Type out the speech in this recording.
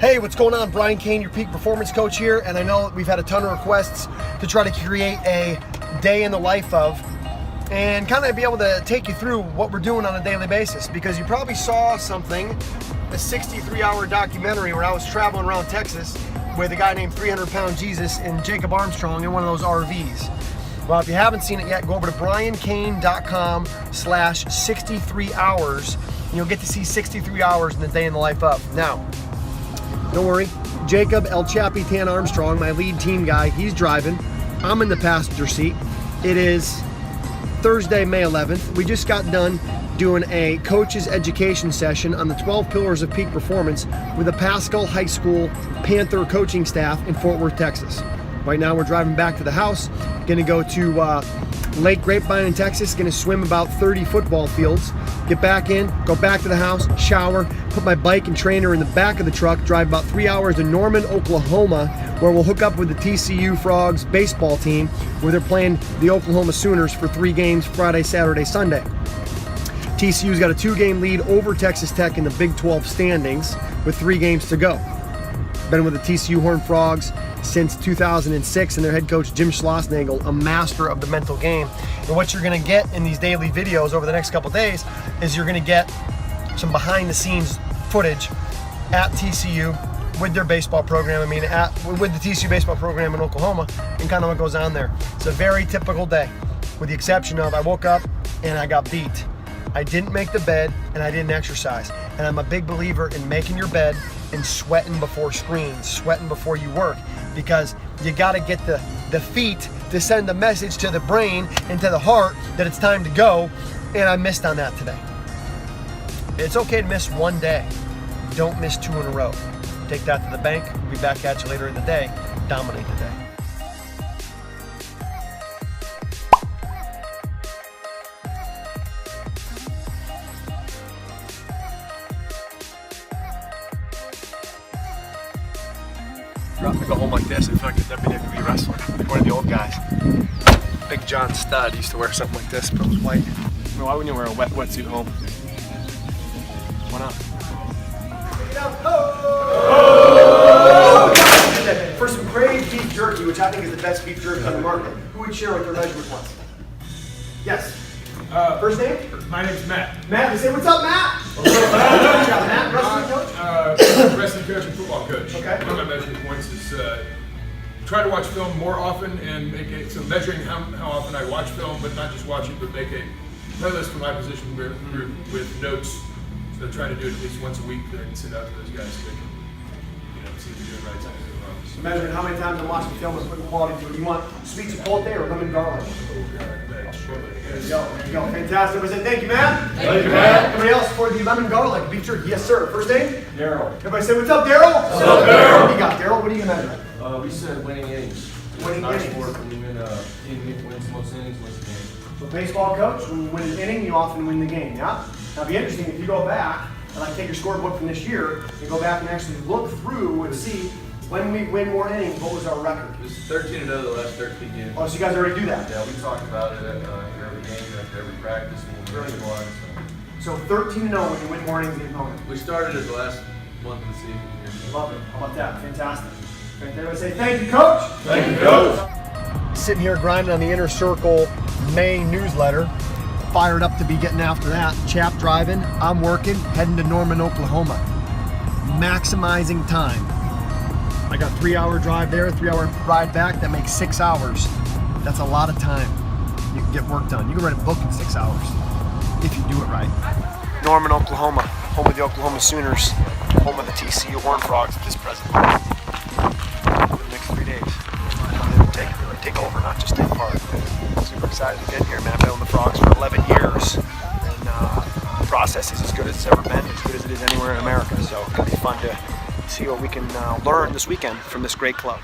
Hey, what's going on? Brian Cain, your peak performance coach here, and I know we've had a ton of requests to try to create a day in the life of and kind of be able to take you through what we're doing on a daily basis, because you probably saw something, a 63-hour documentary where I was traveling around Texas with a guy named 300-Pound Jesus and Jacob Armstrong in one of those RVs. Well, if you haven't seen it yet, go over to briancain.com/63hours and you'll get to see 63 hours in the day in the life of. Now, don't worry, Jacob El Chapitan Armstrong, my lead team guy, he's driving. I'm in the passenger seat. It is Thursday, May 11th. We just got done doing a coach's education session on the 12 pillars of peak performance with the Pascal High School Panther coaching staff in Fort Worth, Texas. Right now we're driving back to the house, gonna go to Lake Grapevine in Texas, gonna swim about 30 football fields, get back in, go back to the house, shower, put my bike and trainer in the back of the truck, drive about 3 hours to Norman, Oklahoma, where we'll hook up with the TCU Frogs baseball team, where they're playing the Oklahoma Sooners for 3 games, Friday, Saturday, Sunday. TCU's got a 2-game lead over Texas Tech in the Big 12 standings with 3 games to go. Been with the TCU Horned Frogs since 2006, and their head coach Jim Schlossnagle, a master of the mental game. And what you're going to get in these daily videos over the next couple days is you're going to get some behind the scenes footage at TCU with their baseball program. With the TCU baseball program in Oklahoma, and kind of what goes on there. It's a very typical day, with the exception of I woke up and I got beat. I didn't make the bed and I didn't exercise. And I'm a big believer in making your bed and sweating before screens, sweating before you work, because you got to get the feet to send a message to the brain and to the heart that it's time to go, and I missed on that today. It's okay to miss one day. Don't miss 2 in a row. Take that to the bank. We'll be back at you later in the day. Dominate the day. Rough to go home like this. I feel like a WWE wrestler, like one of the old guys. Big John Studd used to wear something like this, but it was white. I mean, why wouldn't you wear a wetsuit home? Why not? For some craved beef jerky, which I think is the best beef jerky on the market, who would share what their measurement was? Yes. First name? My name's Matt. Matt, you say, what's up, Matt? Matt, wrestling coach? Wrestling coach and football coach. Okay. One of my measuring points is try to watch film more often and make it, so measuring how often I watch film, but not just watch it, but make a playlist for my position with notes. So try to do it at least once a week that I can send out to those guys so they can, see if you're doing right things. So measuring how many times I'm watching film and putting quality to it. You want sweet chipotle or lemon garlic? There you go. There you go. Fantastic. We said, thank you, Matt. Thank you, Matt. Everybody else for the lemon garlic beef jerky? Yes, sir. First name? Daryl. Everybody say, what's up, Daryl? What's up, Daryl? What do you got, Daryl? What are you going to measure? We said winning innings. Winning innings. Sport, when you wins most innings, wins the game. So baseball coach, when you win an inning, you often win the game, yeah? Now it'd be interesting if you go back and take your scorebook from this year and go back and actually look through and see when we win more innings, what was our record? It was 13-0 the last 13 games. Oh, so you guys already do that? Yeah, we talked about it at every game, after every practice, and we're really blind. So 13-0 when you win more innings than the opponent. We started it the last month of the season here. Love it. How about that? Fantastic. Everybody say, thank you, Coach. Thank you, Coach. Sitting here grinding on the Inner Circle May newsletter. Fired up to be getting after that. Chap driving, I'm working, heading to Norman, Oklahoma. Maximizing time. I got a 3-hour drive there, 3-hour ride back. That makes 6 hours. That's a lot of time. You can get work done. You can write a book in 6 hours if you do it right. Norman, Oklahoma, home of the Oklahoma Sooners, home of the TCU Horned Frogs at this present moment. For the next 3 days, take over, not just take part. Super excited to get here, man. I've been on the Frogs for 11 years, and the process is as good as it's ever been, as good as it is anywhere in America. So it's gonna be fun to see what we can learn this weekend from this great club.